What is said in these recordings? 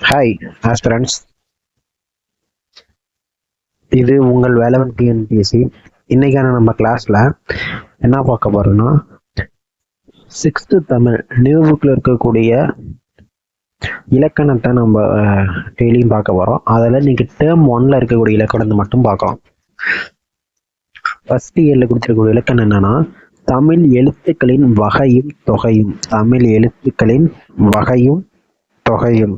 Hi aspirants, இது உங்கள் Velavan TNPSC. இன்னைக்கான நம்ம கிளாஸ்ல என்ன பார்க்க போறோம்னா, 6th தமிழ் நியூ புக்ல இருக்கக்கூடிய இலக்கணத்தை நம்ம டெய்லியும் பார்க்க போறோம். அதில் இன்னைக்கு டேர்ம் 1ல இருக்கக்கூடிய இலக்கணத்தை மட்டும் பார்க்கலாம். ஃபர்ஸ்ட் இயர்ல கொடுத்திருக்கக்கூடிய இலக்கணம் என்னன்னா, தமிழ் எழுத்துக்களின் வகையும் தொகையும். தமிழ் எழுத்துக்களின் வகையும் தொகையும்.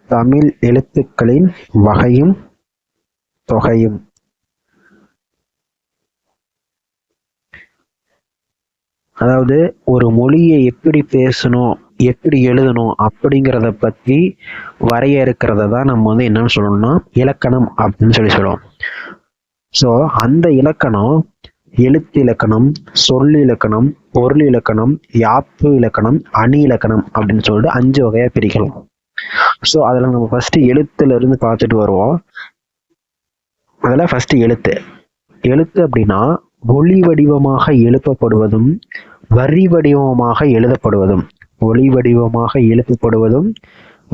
தமிழ் எழுத்துக்களின் வகையும் தொகையும். அதாவது ஒரு மொழியை எப்படி பேசணும், எப்படி எழுதணும் அப்படிங்கிறத பற்றி வரையறுக்கிறத தான் நம்ம என்னன்னு சொல்லணும்னா இலக்கணம் அப்படின்னு சொல்லுவோம். ஸோ அந்த இலக்கணம் எழுத்து இலக்கணம், சொல் இலக்கணம், பொருள் இலக்கணம், யாப்பு இலக்கணம், அணி இலக்கணம் அப்படின்னு சொல்லிட்டு 5 வகையா பிரிக்கலாம். ஸோ அதில் நம்ம ஃபர்ஸ்ட் எழுத்துல இருந்து பார்த்துட்டு வருவோம். அதில் ஃபர்ஸ்ட் எழுத்து. எழுத்து அப்படின்னா ஒளி வடிவமாக எழுப்பப்படுவதும் வரி வடிவமாக எழுதப்படுவதும். ஒளி வடிவமாக எழுப்பப்படுவதும்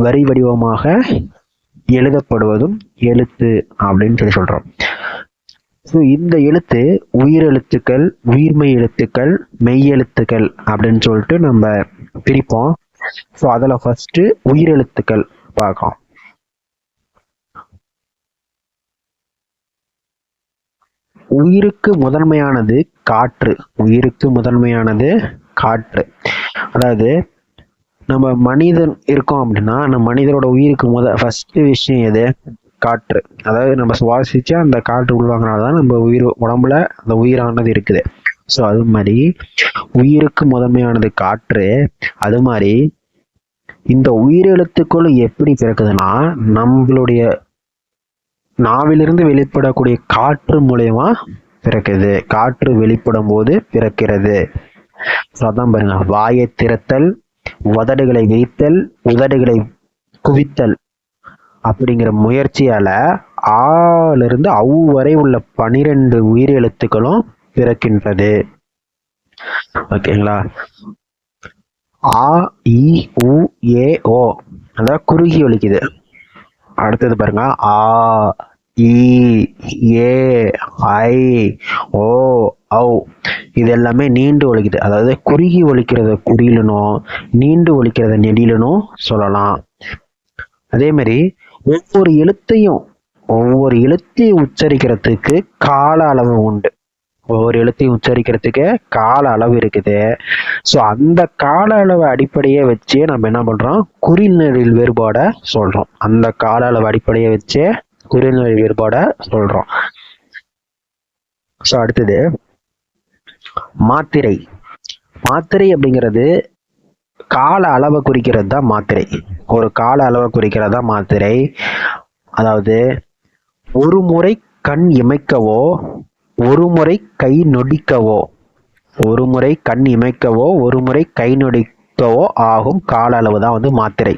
வரி வடிவமாக எழுதப்படுவதும் எழுத்து அப்படின்னு சொல்றோம். ஸோ இந்த எழுத்து உயிரெழுத்துக்கள், உயிர்மெய் எழுத்துக்கள், மெய் எழுத்துக்கள் அப்படின்னு சொல்லிட்டு நம்ம பிரிப்போம். ஸோ அதில் ஃபர்ஸ்ட் உயிரெழுத்துக்கள் பார்க்கலாம். உயிருக்கு முதன்மையானது காற்று. உயிருக்கு முதன்மையானது காற்று. அதாவது நம்ம மனிதன் இருக்கோம் அப்படின்னா, நம்ம மனிதனோட உயிருக்கு ஃபர்ஸ்ட் விஷயம் எது? காற்று. அதாவது நம்ம சுவாசிச்சா அந்த காற்று உள்வாங்கினால்தான் நம்ம உயிர் உடம்புல அந்த உயிரானது இருக்குது. ஸோ அது மாதிரி உயிருக்கு முதன்மையானது காற்று. அது மாதிரி இந்த உயிரெழுத்துக்கள் எப்படி பிறக்குதுன்னா, நம்மளுடைய நாவிலிருந்து வெளிப்படக்கூடிய காற்று மூலயமா பிறக்குது. காற்று வெளிப்படும் போது பிறக்கிறது. அதான் பாருங்க, வாயை திறத்தல், உதடுகளை விரித்தல், உதடுகளை குவித்தல் அப்படிங்கிற முயற்சியால ஆலிருந்து அவு வரை உள்ள 12 உயிரெழுத்துக்களும் பிறக்கின்றது. ஓகேங்களா? ஆ, இ, உ, ஏ, ஓ அதாவது குறுகி ஒலிக்குது. அடுத்தது பாருங்க, ஆ, இ, ஏ, ஐ, ஓ, ஔ இது எல்லாமே நீண்டு ஒலிக்குது. அதாவது குறுகி ஒலிக்கிறத குறியிலனும் நீண்டு ஒலிக்கிறத நெடிலனும் சொல்லலாம். அதே மாதிரி ஒவ்வொரு எழுத்தையும் உச்சரிக்கிறதுக்கு கால அளவு உண்டு. ஒவ்வொரு எழுத்தையும் உச்சரிக்கிறதுக்கு கால அளவு இருக்குது. ஸோ அந்த கால அளவு அடிப்படையை வச்சு நம்ம என்ன பண்றோம்? குறிநெடில் வேறுபாட சொல்றோம். அந்த கால அளவு அடிப்படையை வச்சு குறிநெடில் வேறுபாட சொல்றோம். ஸோ அடுத்தது மாத்திரை. மாத்திரை அப்படிங்கிறது கால அளவை குறிக்கிறது தான் மாத்திரை. ஒரு கால அளவை குறிக்கிறது தான் மாத்திரை. அதாவது ஒரு முறை கண் இமைக்கவோ, ஒரு முறை கை நொடிக்கவோ, ஒரு முறை கண் இமைக்கவோ, ஒரு முறை கை நொடிக்கவோ ஆகும் கால அளவு தான் மாத்திரை.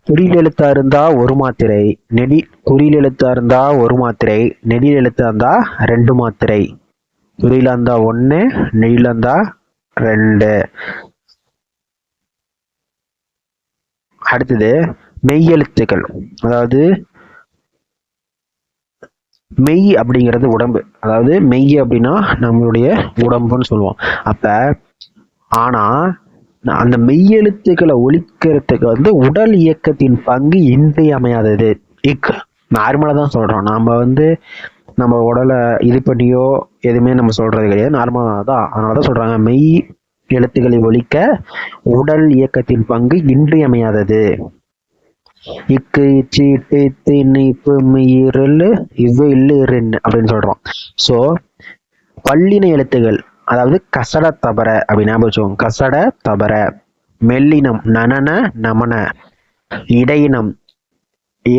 குறில் எழுத்தா இருந்தா ஒரு மாத்திரை, குறில் எழுத்தா இருந்தா ஒரு மாத்திரை, நெடில் எழுத்தா இருந்தா 2 மாத்திரை. குறியில இருந்தா 1, நெடில இருந்தா 2. அடுத்தது மெய்யெழுத்துக்கள். அதாவது மெய் அப்படிங்கிறது உடம்பு. அதாவது மெய் அப்படின்னா நம்மளுடைய உடம்புன்னு சொல்லுவோம். அப்ப ஆனா அந்த மெய்யெழுத்துக்களை ஒலிக்கிறதுக்கு உடல் இயக்கத்தின் பங்கு இன்றியமையாதது. நார்மலா தான் சொல்றோம். நம்ம உடலை இது பண்ணியோ எதுவுமே நம்ம சொல்றது கிடையாது. நார்மலா தான். அதனாலதான் சொல்றாங்க மெய் எழுத்துக்களை ஒலிக்க உடல் இயக்கத்தின் பங்கு இன்றியமையாதது. இக்கு, இச்சு, இட்டு, இத்து, இன்னு, இப்பு, இரு, இவ்வு, இல்லு, இரு அப்படின்னு சொல்றோம். ஸோ பல்லின எழுத்துகள், அதாவது கசட தபர அப்படின்னு ஞாபகம் வச்சுக்கோங்க. கசட தபர. மெல்லினம் நனன நமன. இடையினம்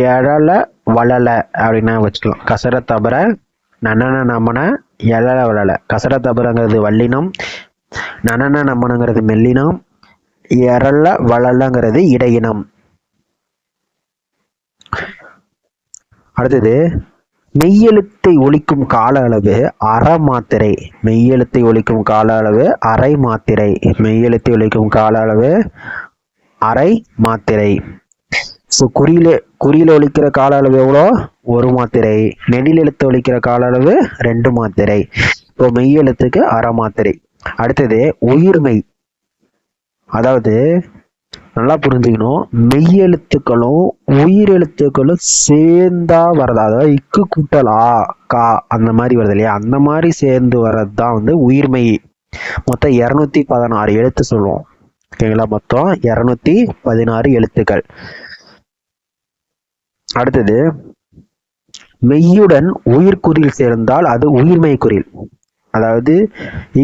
எழல வளல அப்படின்னு வச்சுக்கலாம். கசட தபர, நனன நமன, எழல வளல. கசட தபரங்கிறது வல்லினம், நனன நமனங்கிறது மெல்லினம், எழல வளலங்கிறது இடையினம். அடுத்தது மெய்யெழுத்தை ஒலிக்கும் கால அளவு அரை மாத்திரை. மெய்யெழுத்தை ஒலிக்கும் கால அளவு அரை மாத்திரை. மெய்யெழுத்தை ஒலிக்கும் கால அளவு அரை மாத்திரை. ஸோ குறியில ஒலிக்கிற கால அளவு எவ்வளோ? 1 மாத்திரை. நெடில் எழுத்து ஒலிக்கிற கால அளவு 2 மாத்திரை. இப்போ மெய் எழுத்துக்கு அரை மாத்திரை. அடுத்தது உயிர்மெய். அதாவது நல்லா புரிஞ்சுக்கணும், மெய் எழுத்துக்களும் உயிர் எழுத்துக்களும் சேர்ந்தா வர்றது, அதாவது இக்கு கூட்டல் ஆ கா அந்த மாதிரி வருது இல்லையா, அந்த மாதிரி சேர்ந்து வர்றது தான் வந்து உயிர்மெய். மொத்தம் 216 எழுத்து சொல்லுவோம். ஓகேங்களா? மொத்தம் 216 எழுத்துக்கள். அடுத்தது மெய்யுடன் உயிர்குறில் சேர்ந்தால் அது உயிர்மெய் குறில். அதாவது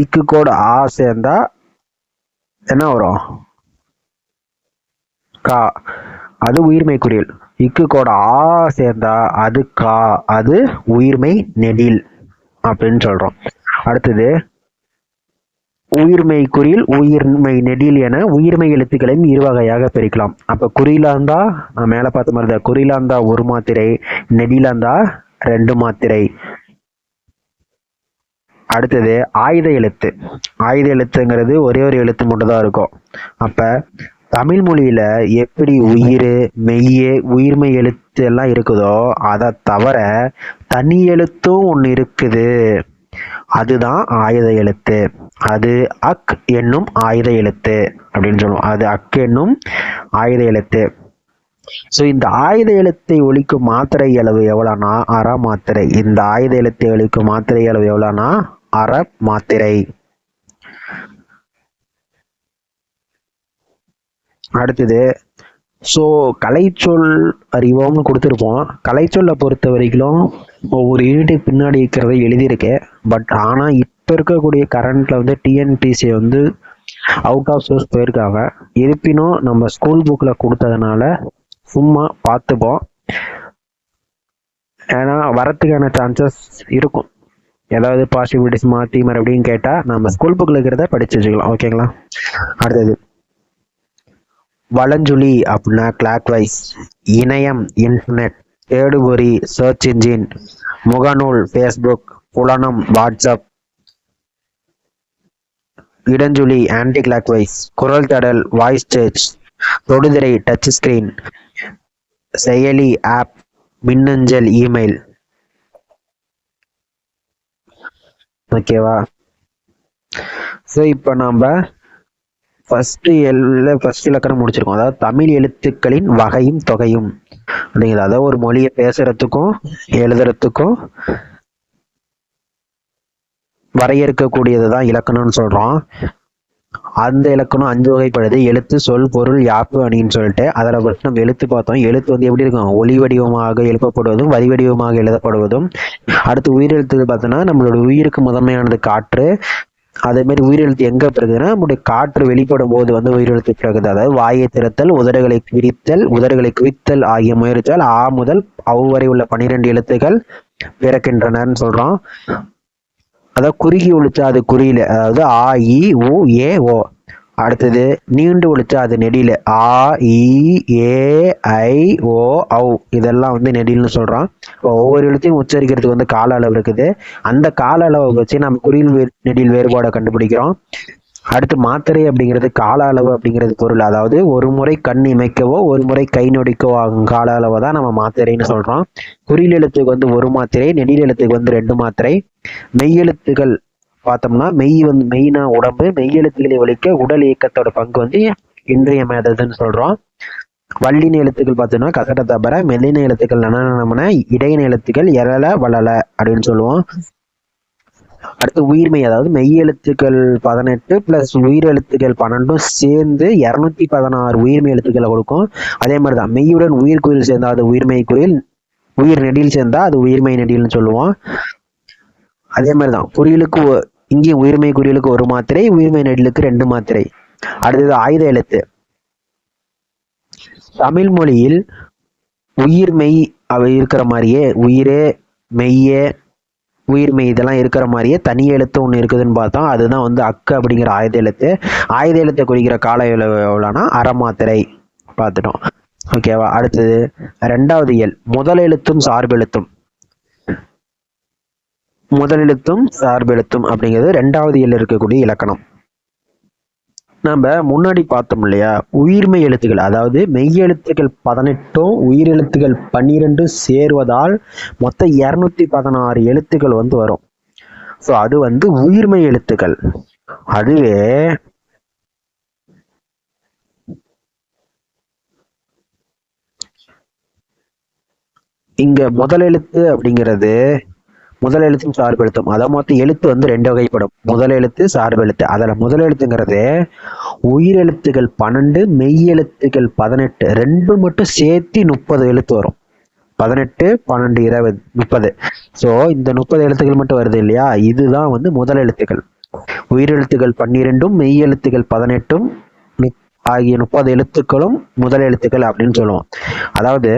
இக்கு கோடு ஆ சேர்ந்தா என்ன வரும்? கா, அது உயிர்மெய் குறில். இக்கு கோடு ஆ சேர்ந்தா அது கா, அது உயிர்மெய் நெடில் அப்படின்னு சொல்றோம். அடுத்தது உயிர்மெய் குறில் உயிர்மெய் நெடில் என உயிர்மெய் எழுத்துக்களையும் இரு வகையாக பிரிக்கலாம். அப்ப குறியிலா இருந்தா நான் மேல பார்த்த மாதிரி தான், குறியிலா இருந்தா 1 மாத்திரை, நெடிலா இருந்தா 2 மாத்திரை. அடுத்தது ஆயுத எழுத்து. ஆயுத எழுத்துங்கிறது ஒரே ஒரு எழுத்து மட்டும் தான் இருக்கும். அப்ப தமிழ் மொழியில எப்படி உயிர் மெய்யே உயிர்மெய் எழுத்து எல்லாம் இருக்குதோ அதை தவிர தனி எழுத்தும் ஒன்று இருக்குது, அதுதான் ஆயுத எழுத்து. அது அக் என்னும் ஆயுத எழுத்து அப்படின்னு சொல்லுவோம். அது அக் என்னும் ஆயுத எழுத்து. ஸோ இந்த ஆயுத எழுத்தை ஒலிக்கும் மாத்திரை அளவு எவ்வளோனா அரை மாத்திரை. இந்த ஆயுத எழுத்தை ஒலிக்கும் மாத்திரை அளவு எவ்வளோனா அரை மாத்திரை. அடுத்தது ஸோ கலைச்சொல் அறிவோம்னு கொடுத்துருப்போம். கலைச்சொல்லை பொறுத்த வரைக்கும் ஒவ்வொரு யூனிட்டுக்கு பின்னாடி இருக்கிறத எழுதியிருக்கேன். பட் ஆனால் இப்போ இருக்கக்கூடிய கரண்ட்ல வந்து டிஎன்பிசி வந்து அவுட் ஆஃப் சோர்ஸ் போயிருக்காங்க. இருப்பினும் நம்ம ஸ்கூல் புக்கில் கொடுத்ததுனால சும்மா பார்த்துப்போம். ஏன்னா வரத்துக்கான சான்சஸ் இருக்கும். ஏதாவது பாசிபிலிட்டிஸ் மாற்றி மறுபடியும் கேட்டால் நம்ம ஸ்கூல் புக்கில் இருக்கிறத படிச்சு வச்சுக்கலாம். ஓகேங்களா? அடுத்தது வலஞ்சுழி அப்படின்னா கிளாக் வைஸ், இணையம் இன்டர்நெட், தேடுபொறி சர்ச் இன்ஜின், முகநூல் ஃபேஸ்புக், புலனம் வாட்ஸ்அப். இடஞ்சுழி ஆன்டி கிளாக் வைஸ், குரல் தடல் வாய்ஸ் சேஞ்ச், தொடுதிரை டச் ஸ்கிரீன், செயலி ஆப், மின்னஞ்சல் இமெயில். ஓகேவா? ஸோ இப்போ நம்ம ஃபர்ஸ்ட் இலக்கணம் முடிச்சிருக்கோம். அதாவது தமிழ் எழுத்துக்களின் வகையும் தொகையும் அப்படிங்கிறது. அதாவது ஒரு மொழியை பேசுறதுக்கும் எழுதுறதுக்கும் வரையறுக்கக்கூடியது தான் இலக்கணம்னு சொல்றோம். அந்த இலக்கணம் 5 வகைப்படுது. எழுத்து, சொல், பொருள், யாப்பு, அணின்னு சொல்லிட்டு. அதில் ஃபர்ஸ்ட் நம்ம எழுத்து பார்த்தோம். எழுத்து வந்து எப்படி இருக்கும்? ஒலி வடிவமாக எழுப்பப்படுவதும் வரி வடிவமாக எழுதப்படுவதும். அடுத்து உயிரெழுத்துக்கள் பார்த்தோன்னா நம்மளோட உயிருக்கு முதன்மையானது காற்று. அதே மாதிரி உயிரெழுத்து எங்க பிறகுன்னா நம்முடைய காற்று வெளிப்படும் போது வந்து உயிரெழுத்து பிறகுது. அதாவது வாயை திறத்தல், உதடுகளை விரித்தல், உதடுகளை குவித்தல் ஆகிய முயற்சியால் ஆ முதல் அவ் வரை உள்ள 12 எழுத்துக்கள் பிறக்கின்றனன்னு சொல்றோம். அதாவது குறுகி ஒழிச்சா அது குறியில, அதாவது ஆ இ உ ஏ ஓ. அடுத்தது நீண்டு ஒழிச்சா அது நெடில, ஆ இ ஏ ஐ ஓ ஔ. இதெல்லாம் வந்து நெடில்னு சொல்றோம். ஒவ்வொரு எழுத்தையும் உச்சரிக்கிறதுக்கு வந்து கால அளவு இருக்குது. அந்த கால அளவை வச்சு நம்ம குறியில் நெடில் வேறுபாடை கண்டுபிடிக்கிறோம். அடுத்து மாத்திரை அப்படிங்கிறது கால அளவு அப்படிங்கிறது பொருள். அதாவது ஒரு முறை கண் இமைக்கவோ ஒரு முறை கை நொடிக்கவோ ஆகும் கால அளவை தான் நம்ம மாத்திரைன்னு சொல்றோம். குறியில் எழுத்துக்கு வந்து 1 மாத்திரை, நெடில் எழுத்துக்கு வந்து 2 மாத்திரை. மெய்யெழுத்துகள் பார்த்தோம்னா மெய்னா உடம்பு. மெய்யெழுத்துக்களை ஒழிக்க உடல் இயக்கத்தோட பங்கு வந்து இன்றியமையாததுன்னு சொல்றோம். வல்லின எழுத்துக்கள் பார்த்தோம்னா கசட தபர, மெல்லின எழுத்துக்கள் நனநமன, இடையின எழுத்துக்கள் எழல வளல அப்படின்னு சொல்லுவோம். அடுத்து உயிர்மெய், அதாவது மெய் எழுத்துக்கள் 18 பிளஸ் உயிரெழுத்துக்கள் 12 சேர்ந்து 216 உயிர்மெய் எழுத்துக்களை கொடுக்கும். அதே மாதிரிதான் மெய்யுடன் உயிர் குறில் சேர்ந்தா அது உயிர்மெய் குறில், உயிர் நெடில் சேர்ந்தா அது உயிர்மெய் நெடில்னு சொல்லுவோம். அதே மாதிரிதான் குறியலுக்கு இங்கேயும் உயிர்மெய் குறியலுக்கு 1 மாத்திரை, உயிர்மெய் நெடிலுக்கு 2 மாத்திரை. அடுத்தது ஆயுத எழுத்து. தமிழ் மொழியில் உயிர்மெய் அவை இருக்கிற மாதிரியே உயிரே மெய்யே உயிர்மெய் இதெல்லாம் இருக்கிற மாதிரியே தனி எழுத்து ஒன்று இருக்குதுன்னு பார்த்தோம். அதுதான் வந்து அக்கு அப்படிங்கிற ஆயுத எழுத்து. ஆயுத எழுத்தை குறிக்கிற கால எவ்வளோனா அரை மாத்திரை பார்த்துட்டோம். ஓகேவா? அடுத்தது 2வது இயல் முதல் எழுத்தும் சார்பெழுத்தும். முதலெழுத்தும் சார்பெழுத்தும் அப்படிங்கிறது 2வது இயல் இருக்கக்கூடிய இலக்கணம். நம்ம முன்னாடி பார்த்தோம் இல்லையா, உயிர்மெய் எழுத்துக்கள், அதாவது மெய்யெழுத்துக்கள் 18 உயிரெழுத்துக்கள் 12 சேர்வதால் மொத்தம் 216 எழுத்துக்கள் வந்து வரும். ஸோ அது வந்து உயிர்மெய் எழுத்துக்கள். அதுவே இங்க முதல் எழுத்து அப்படிங்கிறது முதல் எழுத்தும் சார்பு எழுத்தும், அதாவது மொத்தம் எழுத்து வந்து 2 வகைப்படும். முதல் எழுத்து, சார்பு எழுத்து. அதுல முதல் எழுத்துங்கிறது உயிரெழுத்துக்கள் 12 மெய்யெழுத்துக்கள் 18 ரெண்டு மட்டும் சேர்த்து 30 எழுத்து வரும். 18, 12, 20, 30. ஸோ இந்த 30 எழுத்துக்கள் மட்டும் வருது இல்லையா, இதுதான் வந்து முதல் எழுத்துக்கள். உயிரெழுத்துக்கள் 12 மெய்யெழுத்துக்கள் 18 ஆகிய 30 எழுத்துக்களும் முதல் எழுத்துக்கள் அப்படின்னு சொல்லுவோம். அதாவது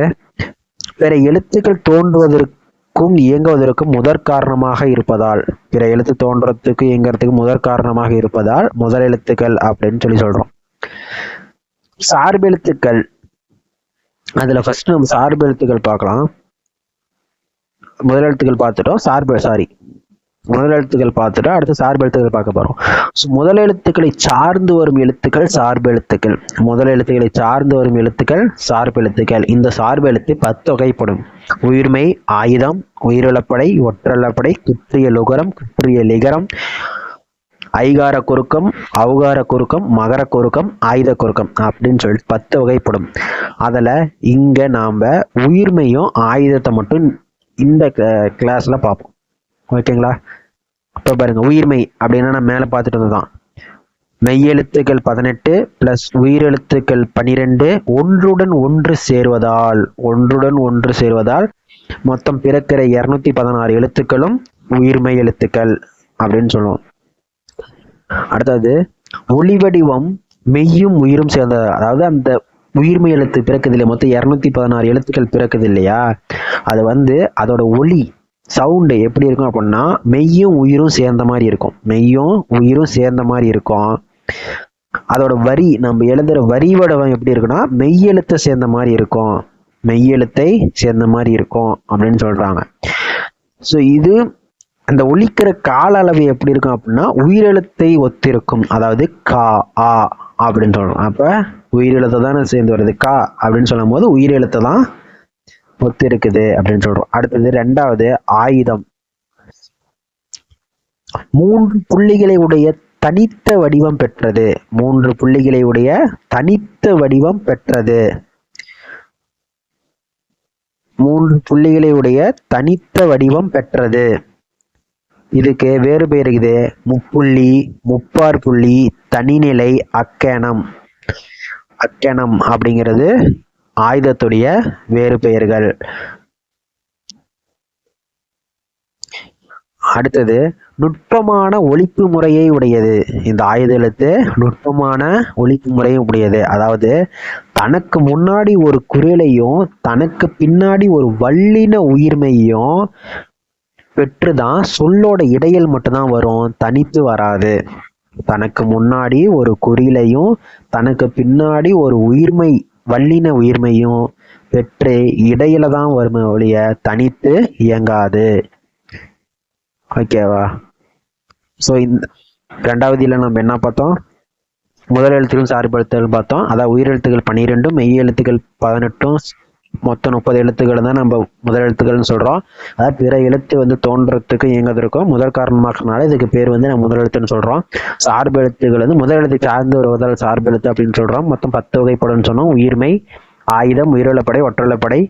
பிற எழுத்துக்கள் தோன்றுவதற்கும் இயங்குவதற்கும் முதற் காரணமாக இருப்பதால், பிற எழுத்து தோன்றத்துக்கு இயங்குறதுக்கு முதற் காரணமாக இருப்பதால் முதல் எழுத்துக்கள் அப்படின்னு சொல்லி சொல்றோம். சார்பெழுத்துக்கள், அதுல ஃபர்ஸ்ட் நம்ம சார்பு எழுத்துக்கள் பார்க்கலாம். முதல் எழுத்துக்கள் பார்த்துட்டோம், முதல் எழுத்துக்கள் பார்த்துட்டோம். அடுத்து சார்பு எழுத்துக்கள் பார்க்க போறோம். முதல் எழுத்துக்களை சார்ந்து வரும் எழுத்துக்கள் சார்பு எழுத்துக்கள். முதல் எழுத்துக்களை சார்ந்து வரும் எழுத்துக்கள் சார்பு எழுத்துக்கள். இந்த சார்பு எழுத்து 10 வகைப்படும். உயிர்மெய், ஆயுதம், உயிரிழப்படை, ஒற்றளப்படை, குற்றிய லுகரம், குற்றிய லிகரம், ஐகார குறுக்கம், அவுகார குறுக்கம், மகர குறுக்கம், ஆயுத குறுக்கம் அப்படின்னு சொல்லிட்டு 10 வகைப்படும். அதில் இங்க நாம உயிர்மையும் ஆயுதத்தை மட்டும் இந்த கிளாஸ்ல பார்ப்போம். ஓகேங்களா? இப்போ பாருங்க, உயிர்மெய் அப்படின்னா நம்ம மேலே பார்த்துட்டு இருந்ததுதான். மெய்யெழுத்துக்கள் 18 பிளஸ் உயிரெழுத்துக்கள் 12 ஒன்றுடன் ஒன்று சேர்வதால் மொத்தம் பிறக்கிற 216 எழுத்துக்களும் உயிர்மெய் எழுத்துக்கள் அப்படின்னு சொல்லுவோம். அடுத்தது ஒளி வடிவம் மெய்யும் உயிரும் சேர்ந்த, அதாவது அந்த உயிர்மெய் எழுத்து பிறக்குது இல்லையா, மொத்தம் 216 எழுத்துக்கள் பிறக்குது இல்லையா, அது வந்து அதோட ஒளி சவுண்டு எப்படி இருக்கும் அப்படின்னா மெய்யும் உயிரும் சேர்ந்த மாதிரி இருக்கும். மெய்யும் உயிரும் சேர்ந்த மாதிரி இருக்கும். அதோட வரி, நம்ம எழுதுற வரி வடிவம் எப்படி இருக்குன்னா மெய்யெழுத்தை சேர்ந்த மாதிரி இருக்கும். மெய்யெழுத்தை சேர்ந்த மாதிரி இருக்கும் அப்படின்னு சொல்றாங்க. ஸோ இது அந்த ஒலிக்கிற கால அளவு எப்படி இருக்கும் அப்படின்னா உயிரெழுத்தை ஒத்திருக்கும். அதாவது கா, ஆ அப்படின்னு சொல்றோம். அப்ப உயிரெழுத்தை தானே சேர்ந்து வருது, கா அப்படின்னு சொல்லும் போது உயிரெழுத்தை தான் ஒத்து இருக்குது அப்படின்னு சொல்றோம். அடுத்தது ரெண்டாவது ஆயுதம். 3 புள்ளிகளை உடைய தனித்த வடிவம் பெற்றது. 3 புள்ளிகளை உடைய தனித்த வடிவம் பெற்றது. 3 புள்ளிகளை உடைய தனித்த வடிவம் பெற்றது. இதுக்கு வேறு பெயர் இருக்குது. முப்புள்ளி, முப்பார் புள்ளி, தனிநிலை, அக்கேனம். அக்கேனம் அப்படிங்கிறது ஆயுதத்துடைய வேறு பெயர்கள். அடுத்தது நுட்பமான ஒலிப்பு முறையை உடையது. இந்த ஆயுத எழுத்து நுட்பமான ஒலிப்பு முறையை உடையது. அதாவது தனக்கு முன்னாடி ஒரு குரலையும் தனக்கு பின்னாடி ஒரு வல்லின உயிர்மையும் பெற்றுதான் சொல்லோட இடையில் மட்டும்தான் வரும், தனித்து வராது. தனக்கு முன்னாடி ஒரு குறிலையும் தனக்கு பின்னாடி ஒரு உயிர்மை வல்லின உயிர்மையும் பெற்று இடையில தான் வருமே ஒழிய தனித்து இயங்காது. ஓகேவா? ஸோ இந்த ரெண்டாவது இல்லை நம்ம என்ன பார்த்தோம், முதல் எழுத்துக்கள் சார்பு எழுத்துக்கள் பார்த்தோம். அதாவது உயிரெழுத்துக்கள் 12 மெய் எழுத்துக்கள் 18 மொத்தம் 30 எழுத்துக்கள் தான் நம்ம முதல் எழுத்துக்கள்னு சொல்றோம். அதாவது பிற எழுத்து வந்து தோன்றதுக்கு இயங்குவதற்கும் முதல் காரணமாகனால இதுக்கு பேர் வந்து நம்ம முதல் எழுத்துன்னு சொல்றோம். சார்பு எழுத்துக்கள் வந்து முதல் எழுத்து சார்ந்து வருவதால் சார்பு எழுத்து அப்படின்னு சொல்றோம். மொத்தம் 10 வகைப்படும் சொன்னோம். உயிர்மை, ஆயுதம், உயிரிழப்படை, ஒற்றளப்படை,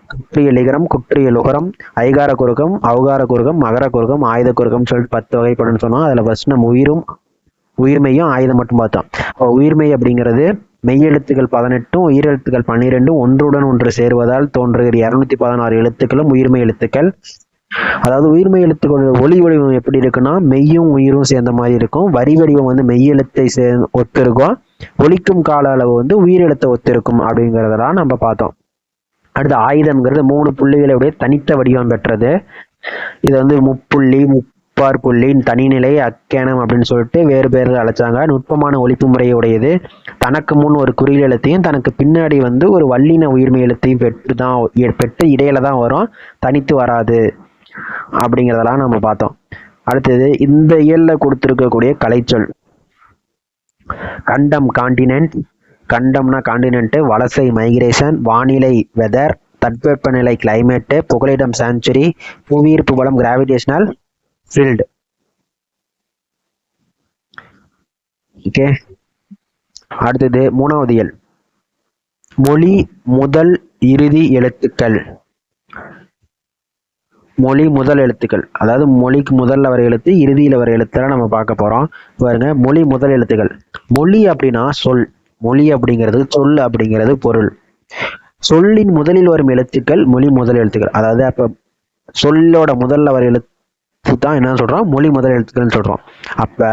குற்றிய லிகரம், குற்றிய லுகரம், ஐகார குறுக்கம், அவுகார குறுக்கம், மகர குறுக்கம், ஆயுத குறுக்கம் சொல்லிட்டு 10 வகைப்படும் சொன்னோம். அதுல ஃபர்ஸ்ட் நம்ம உயிர்மையும் ஆயுதம் மட்டும் பார்த்தோம். உயிர்மை அப்படிங்கிறது மெய்யெழுத்துக்கள் 18 உயிரெழுத்துக்கள் 12 ஒன்றுடன் ஒன்று சேர்வதால் தோன்றுகிற 216 எழுத்துக்களும் உயிர்மெய் எழுத்துக்கள். அதாவது உயிர்மெய் எழுத்துக்களோட ஒளி வடிவம் எப்படி இருக்குன்னா மெய்யும் உயிரும் சேர்ந்த மாதிரி இருக்கும். வரி வடிவம் வந்து மெய்யெழுத்தை ஒத்திருக்கும். ஒலிக்கும் கால அளவு வந்து உயிரெழுத்தை ஒத்திருக்கும் அப்படிங்கிறதெல்லாம் நம்ம பார்த்தோம். அடுத்து ஆயுதம்ங்கிறது 3 புள்ளிகளுடைய தனித்த வடிவம் பெற்றது. இது வந்து முப்புள்ளி, முப்பார் புள்ளி, தனிநிலை, அக்கேனம் அப்படின்னு சொல்லிட்டு வேறு பேர்கள் அழைச்சாங்க. நுட்பமான ஒலிப்பு முறையை உடையது. தனக்கு முன் ஒரு குறில் எழுத்தையும் தனக்கு பின்னாடி வந்து ஒரு வல்லின உயிர்மை எழுத்தையும் பெற்று இடையில தான் வரும், தனித்து வராது அப்படிங்கிறதெல்லாம் நம்ம பார்த்தோம். அடுத்தது இந்த இயல்ல கொடுத்திருக்கக்கூடிய கலைச்சொல். கண்டம் காண்டினென்ட், கண்டம்னா காண்டினென்ட், வலசை மைக்ரேஷன், வானிலை வெதர், தட்பவெப்பநிலை கிளைமேட், புகலிடம் சாங்சுரி, புவியீர்ப்பு பலம் கிராவிடேஷனல் ஃபீல்டு. ஓகே, அடுத்தது மூணாவது இயல் மொழி முதல் இறுதி எழுத்துக்கள். மொழி முதல் எழுத்துக்கள், அதாவது மொழிக்கு முதல்ல வர எழுத்து இறுதியில் வர எழுத்தெல்லாம் நம்ம பார்க்க போறோம். பாருங்க, மொழி முதல் எழுத்துக்கள். மொழி அப்படின்னா சொல், மொழி அப்படிங்கிறது சொல் அப்படிங்கிறது பொருள். சொல்லின் முதலில் வரும் எழுத்துக்கள் மொழி முதல் எழுத்துக்கள். அதாவது அப்ப சொல்லோட முதல்ல வர எழுத்து தான் என்ன சொல்றோம், மொழி முதல் எழுத்துக்கள்னு சொல்றோம். அப்ப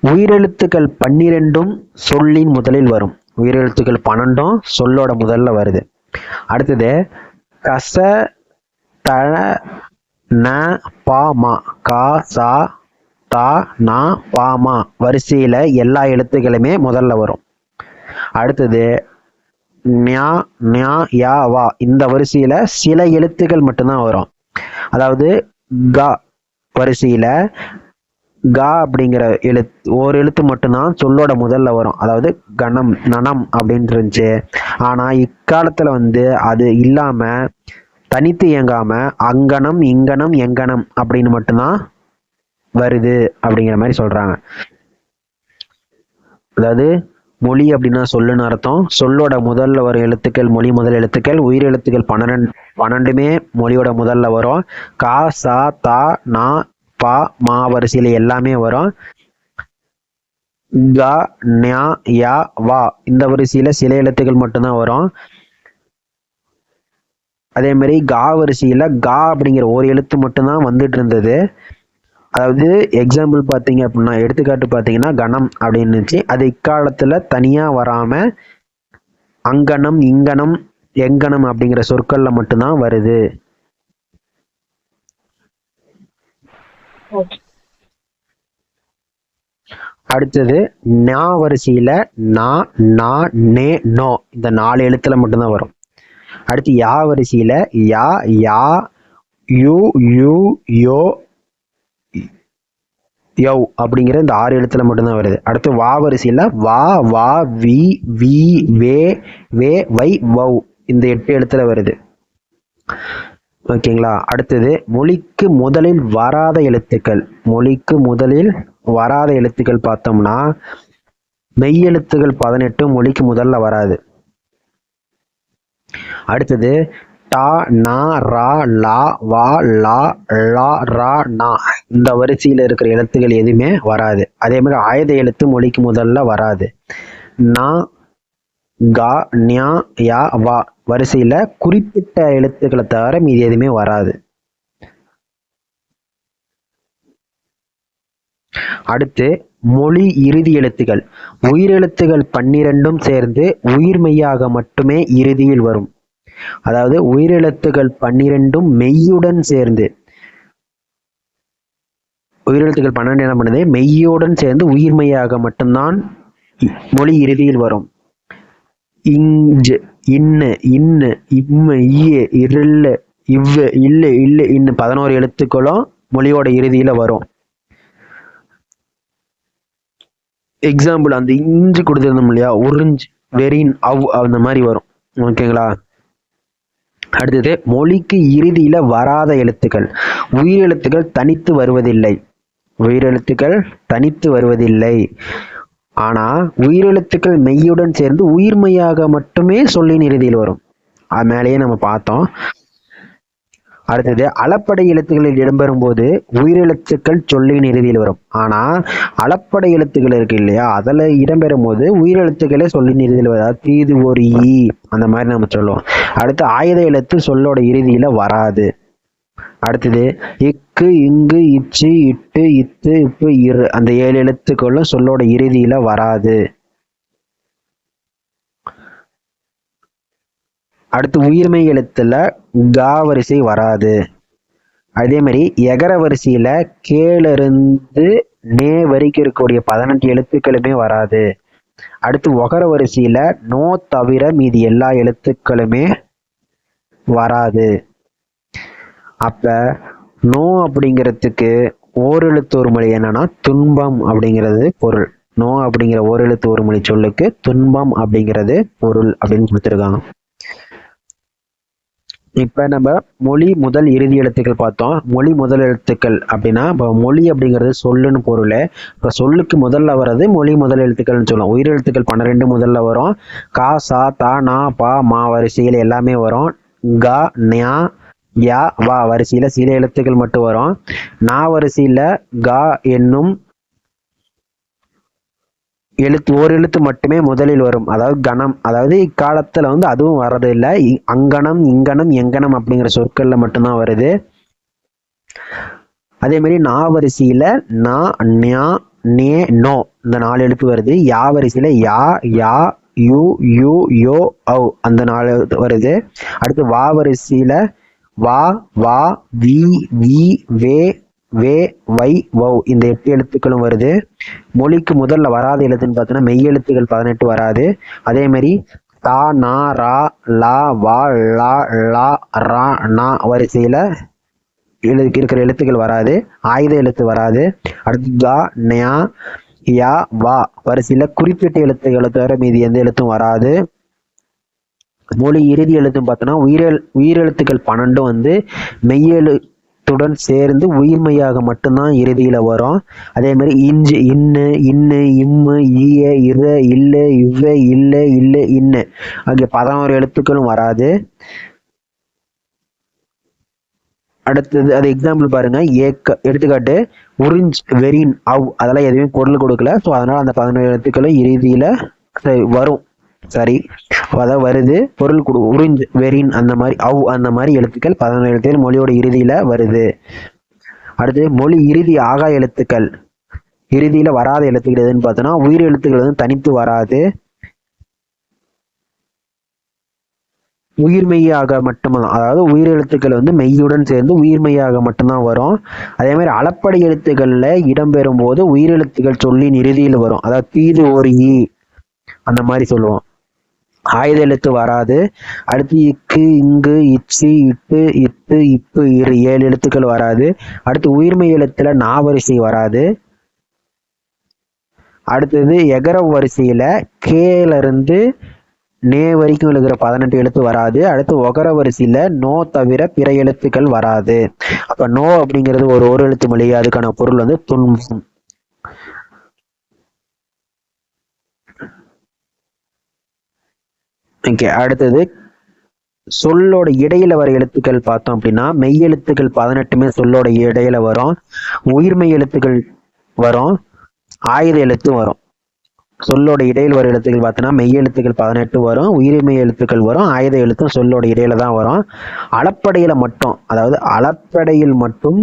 உயிரெழுத்துக்கள் 12ம் சொல்லின் முதலில் வரும். உயிரெழுத்துக்கள் 12ம் சொல்லோட முதல்ல வருது. அடுத்தது கச தழ ந பா மா, கா சா தா நா பா மா வரிசையில எல்லா எழுத்துக்களுமே முதல்ல வரும். அடுத்தது ஞா ஞா யா வா, இந்த வரிசையில சில எழுத்துக்கள் மட்டும்தான் வரும். அதாவது க வரிசையில கா அப்படிங்கிற ஒரு எழுத்து மட்டும்தான் சொல்லோட முதல்ல வரும். அதாவது கணம் நனம் அப்படின்னு இருந்துச்சு. ஆனா இக்காலத்துல அது இல்லாம தனித்து இயங்காம அங்கனம் இங்கனம் எங்கனம் அப்படின்னு மட்டும்தான் வருது அப்படிங்கிற மாதிரி சொல்றாங்க. அதாவது மொழி அப்படின்னா சொல்லுன்னு அர்த்தம். சொல்லோட முதல்ல வரும் எழுத்துக்கள் மொழி முதல் எழுத்துக்கள். உயிர் எழுத்துக்கள் 12மே மொழியோட முதல்ல வரும். கா சா தா நா பா மா வரிசையில எல்லாமே வரும். க ஞா யா வா இந்த வரிசையில சில எழுத்துக்கள் மட்டும்தான் வரும். அதே மாதிரி கா வரிசையில கா அப்படிங்கிற ஒரு எழுத்து மட்டும்தான் வந்துட்டு இருந்தது. அதாவது எக்ஸாம்பிள் பார்த்தீங்க அப்படின்னா, எடுத்துக்காட்டு பார்த்தீங்கன்னா கணம் அப்படின்னு இருந்துச்சு. அது இக்காலத்துல தனியா வராம அங்கனம் இங்கனம் எங்கனம் அப்படிங்கிற சொற்கள்ல மட்டும்தான் வருது. அடுத்தது நா வரிசையில நா நா நே நோ இந்த 4 எழுத்துல மட்டும்தான் வரும். அடுத்து யா வரிசையில யா யா யூ யூ யோ யௌ அப்படிங்கிற இந்த 6 எழுத்துல மட்டும்தான் வருது. அடுத்து வா வரிசையில வா வா வி வி வே வே வை வௌ இந்த 8 எழுத்துல வருது. ஓகேங்களா. அடுத்தது மொழிக்கு முதலில் வராத எழுத்துக்கள். மொழிக்கு முதலில் வராத எழுத்துக்கள் பார்த்தோம்னா மெய்யெழுத்துக்கள் 18 மொழிக்கு முதல்ல வராது. அடுத்தது டா நா ரா லா வா லா லா ரா நா இந்த வரிசையில இருக்கிற எழுத்துக்கள் எதுவுமே வராது. அதே மாதிரி ஆயுத எழுத்து மொழிக்கு முதல்ல வராது. நா கா ஞா யா வா வரிசையில குறிப்பிட்ட எழுத்துக்களை தவிர மீது எதுவுமே வராது. அடுத்து மொழி இறுதி எழுத்துக்கள். உயிரெழுத்துக்கள் 12ம் சேர்ந்து உயிர்மெய்யாக மட்டுமே இறுதியில் வரும். அதாவது உயிரெழுத்துக்கள் 12ம் மெய்யுடன் சேர்ந்து, உயிரெழுத்துக்கள் 12 என்ன பண்ணுது, மெய்யுடன் சேர்ந்து உயிர்மெய்யாக மட்டும்தான் மொழி இறுதியில் வரும். இஞ்சு இன்னு இன்னு இம்மு ஈய இருளு இவ்வு இல்லு இல்லு இன்னு 11 எழுத்துக்களும் மொழியோட இறுதியில வரும். எக்ஸாம்பிள் அந்த இஞ்சு கொடுத்துருந்தோம் இல்லையா, உறிஞ்சு வெறின் அவ் அந்த மாதிரி வரும். ஓகேங்களா. அடுத்தது மொழிக்கு இறுதியில வராத எழுத்துக்கள். உயிரெழுத்துக்கள் தனித்து வருவதில்லை. உயிரெழுத்துக்கள் தனித்து வருவதில்லை. ஆனா உயிரெழுத்துக்கள் மெய்யுடன் சேர்ந்து உயிர்மெய்யாக மட்டுமே சொல்லின் இறுதியில் வரும். அது மேலேயே நம்ம பார்த்தோம். அடுத்தது அளப்படை எழுத்துக்களில் இடம்பெறும் போது உயிரெழுத்துக்கள் சொல்லின் இறுதியில் வரும். ஆனா அளப்படை எழுத்துக்கள் இருக்கு இல்லையா, அதுல இடம்பெறும் போது உயிரெழுத்துக்களே சொல்லின் இறுதியில் வரும். தீது ஒரு ஈ அந்த மாதிரி நம்ம சொல்லுவோம். அடுத்து ஆயுத எழுத்து சொல்லோட இறுதியில வராது. அடுத்தது இக்கு இங்கு இச்சு இட்டு இத்து இப்பு இரு அந்த 7 எழுத்துக்களும் சொல்லோட இறுதியில வராது. அடுத்து உயிர்மெய் எழுத்துல கா வரிசை வராது. அதே மாதிரி எகர வரிசையில கேலிருந்து நே வரைக்கும் இருக்கக்கூடிய 18 எழுத்துக்களுமே வராது. அடுத்து ஒகர வரிசையில நோ தவிர மீதி எல்லா எழுத்துக்களுமே வராது. அப்ப நோ அப்படிங்கிறதுக்கு ஓரெழுத்து ஒரு மொழி என்னன்னா துன்பம் அப்படிங்கிறது பொருள். நோ அப்படிங்கிற ஓரெழுத்து ஒரு மொழி சொல்லுக்கு துன்பம் அப்படிங்கிறது பொருள் அப்படின்னு கொடுத்துருக்காங்க. இப்ப நம்ம மொழி முதல் இறுதி எழுத்துக்கள் பார்த்தோம். மொழி முதல் எழுத்துக்கள் அப்படின்னா இப்போ மொழி அப்படிங்கிறது சொல்லுன்னு பொருள். இப்போ சொல்லுக்கு முதல்ல வர்றது மொழி முதல் எழுத்துக்கள்னு சொல்லலாம். உயிரெழுத்துக்கள் 12 முதல்ல வரும். கா, சா, தா, நா, பா, மா வரிசையில் எல்லாமே வரும். க, ஞா, யா, வா வரிசையில சில எழுத்துக்கள் மட்டும் வரும். நா வரிசையில கா என்னும் எழுத்து ஓர் எழுத்து மட்டுமே முதலில் வரும். அதாவது கணம், அதாவது இக்காலத்துல அதுவும் வர்றது இல்லை. அங்கனம், இங்கனம், எங்கனம் அப்படிங்கிற சொற்கள்ல மட்டும்தான் வருது. அதே மாதிரி நா வரிசையில நா, ஞா, நே, நோ இந்த 4 எழுத்து வருது. யா வரிசையில யா, யா, யு, யூ, யோ, ஔ அந்த 4 எழுத்து வருது. அடுத்து வா வரிசையில வா, வா, வி, வி, வே, வே, வை, வௌ இந்த 8 எழுத்துக்களும் வருது. மொழிக்கு முதல்ல வராத எழுத்துன்னு பார்த்தோன்னா மெய் எழுத்துக்கள் 18 வராது. அதே மாதிரி தா, நா, ரா, லா, வா, லா, லா, ரா, நா வரிசையில இருக்கிற எழுத்துக்கள் வராது. ஆயுத எழுத்து வராது. அடுத்து கா, ஞா, யா, வா வரிசையில குறிப்பிட்ட எழுத்துக்களை தவிர மீதி எந்த எழுத்தும் வராது. மொழி இறுதி எழுத்துன்னு பார்த்தோன்னா உயிரெழுத்துக்கள் 12 மெய்யெழுத்துடன் சேர்ந்து உயிர்மையாக மட்டும்தான் இறுதியில வரும். அதே மாதிரி இஞ்சு, இன்னு, இன்னு, இம்மு, ஈய, இர, இல்லு, இவ்வ, இல்ல, இல்லு, இன்னு ஆகிய 11 எழுத்துக்களும் வராது. அடுத்தது அது எக்ஸாம்பிள் பாருங்க. எடுத்துக்காட்டு உறிஞ்ச், வெரின், அவ் அதெல்லாம் எதுவுமே பொருள் கொடுக்கல. ஸோ அதனால அந்த 11 எழுத்துக்களும் இறுதியில வரும். சரி, அதான் வருது. பொருள் கொடு உறிஞ்ச், வெரின் அந்த மாதிரி அவ் அந்த மாதிரி எழுத்துக்கள் 11 எழுத்துக்கள் மொழியோட இறுதியில வருது. அடுத்து மொழி இறுதி ஆகா எழுத்துக்கள் இறுதியில வராத எழுத்துக்கள் எதுன்னு பார்த்தோன்னா உயிர் எழுத்துக்கள் தனித்து வராது. உயிர்மெய்யாக மட்டும்தான், அதாவது உயிர் எழுத்துக்கள் மெய்யுடன் சேர்ந்து உயிர்மெய்யாக மட்டும்தான் வரும். அதே மாதிரி அளப்படை எழுத்துக்கள்ல இடம்பெறும் போது உயிரெழுத்துக்கள் சொல்லின் இறுதியில் வரும். அதாவது தீது, ஒரு ஈ அந்த மாதிரி சொல்லுவோம். ஆயுத எழுத்து வராது. அடுத்து இக்கு, இங்கு, இச்சு, இட்டு, இத்து, இப்பு 7 எழுத்துக்கள் வராது. அடுத்து உயிர்மெய் எழுத்துல நா வரிசை வராது. அடுத்தது எகரவ் வரிசையில கேல இருந்து நே வரைக்கும் எழுதுகிற 18 எழுத்து வராது. அடுத்து ஒகர வரிசையில நோ தவிர பிற எழுத்துக்கள் வராது. அப்ப நோ அப்படிங்கிறது ஒரு எழுத்து மொழி. அதுக்கான பொருள் துன்பம். அடுத்தது சொல்லோட இடையில வர எழுத்துக்கள் பார்த்தோம் அப்படின்னா மெய் எழுத்துக்கள் 18மே சொல்லோட இடையில வரும். உயிர்மெய் எழுத்துக்கள் வரும். ஆயுத எழுத்து வரும். சொல்லோட இடையில் வர எழுத்துக்கள் பார்த்தோன்னா மெய் எழுத்துக்கள் 18 வரும். உயிர்மெய் எழுத்துக்கள் வரும். ஆயுத எழுத்தும் சொல்லோட இடையில தான் வரும். அளப்படையில மட்டும், அதாவது அளப்படையில் மட்டும்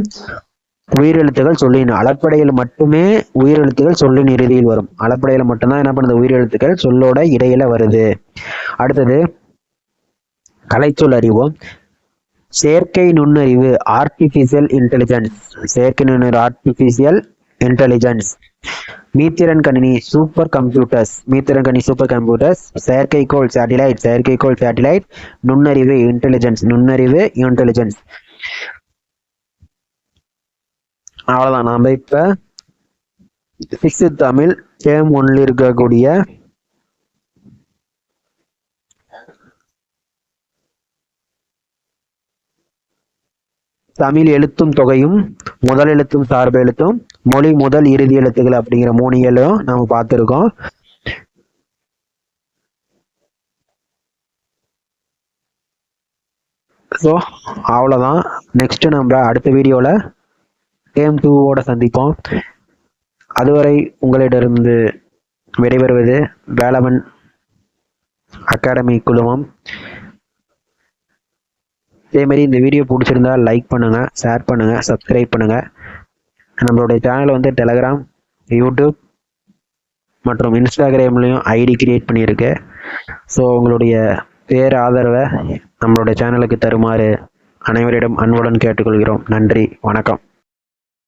உயிரெழுத்துக்கள் சொல்லின் அளப்படையில் மட்டுமே உயிரெழுத்துக்கள் சொல்லின் இறுதியில் வரும். அளப்படையில மட்டும்தான் என்ன பண்ணுது, உயிரெழுத்துக்கள் சொல்லோட இடையில வருது. அடுத்தது கலைச்சொல் அறிவோம். செயற்கை நுண்ணறிவு, ஆர்டிபிஷியல் இன்டெலிஜென்ஸ். செயற்கை நுண்ணறிவு, ஆர்டிபிஷியல் இன்டெலிஜென்ஸ். மீத்திறன் கணினி, சூப்பர் கம்ப்யூட்டர்ஸ். மீத்திறன் கணினி, சூப்பர் கம்ப்யூட்டர்ஸ். செயற்கைக்கோள், சேட்டிலைட். செயற்கைக்கோள், சேட்டிலைட். நுண்ணறிவு, இன்டெலிஜென்ஸ். நுண்ணறிவு, இன்டெலிஜென்ஸ். அவ்வளவுதான். நாம இப்ப 6th தமிழ் டேர்ம் 1ல் இருக்கக்கூடிய தமிழ் எழுத்தும் தொகையும், முதல் எழுத்தும் சார்பு எழுத்தும், மொழி முதல் இறுதி எழுத்துக்கள் அப்படிங்கிற 3 இயலும் நாம பார்த்திருக்கோம். ஸோ அவ்வளோதான். நெக்ஸ்ட் நம்ம அடுத்த வீடியோல டேர்ம் 2ஓட சந்திப்போம். அதுவரை உங்களிடமிருந்து விடைபெறுவது வேலவன் அகாடமி குழுமம். இதே மாதிரி இந்த வீடியோ பிடிச்சிருந்தா லைக் பண்ணுங்க, ஷேர் பண்ணுங்க, சப்ஸ்கிரைப் பண்ணுங்க. நம்மளுடைய சேனல் டெலகிராம், யூடியூப் மற்றும் இன்ஸ்டாகிராம்லையும் ஐடி கிரியேட் பண்ணியிருக்கு. ஸோ உங்களுடைய ஆதரவை நம்மளுடைய சேனலுக்கு தருமாறு அனைவரிடம் அன்புடன் கேட்டுக்கொள்கிறோம். நன்றி, வணக்கம்.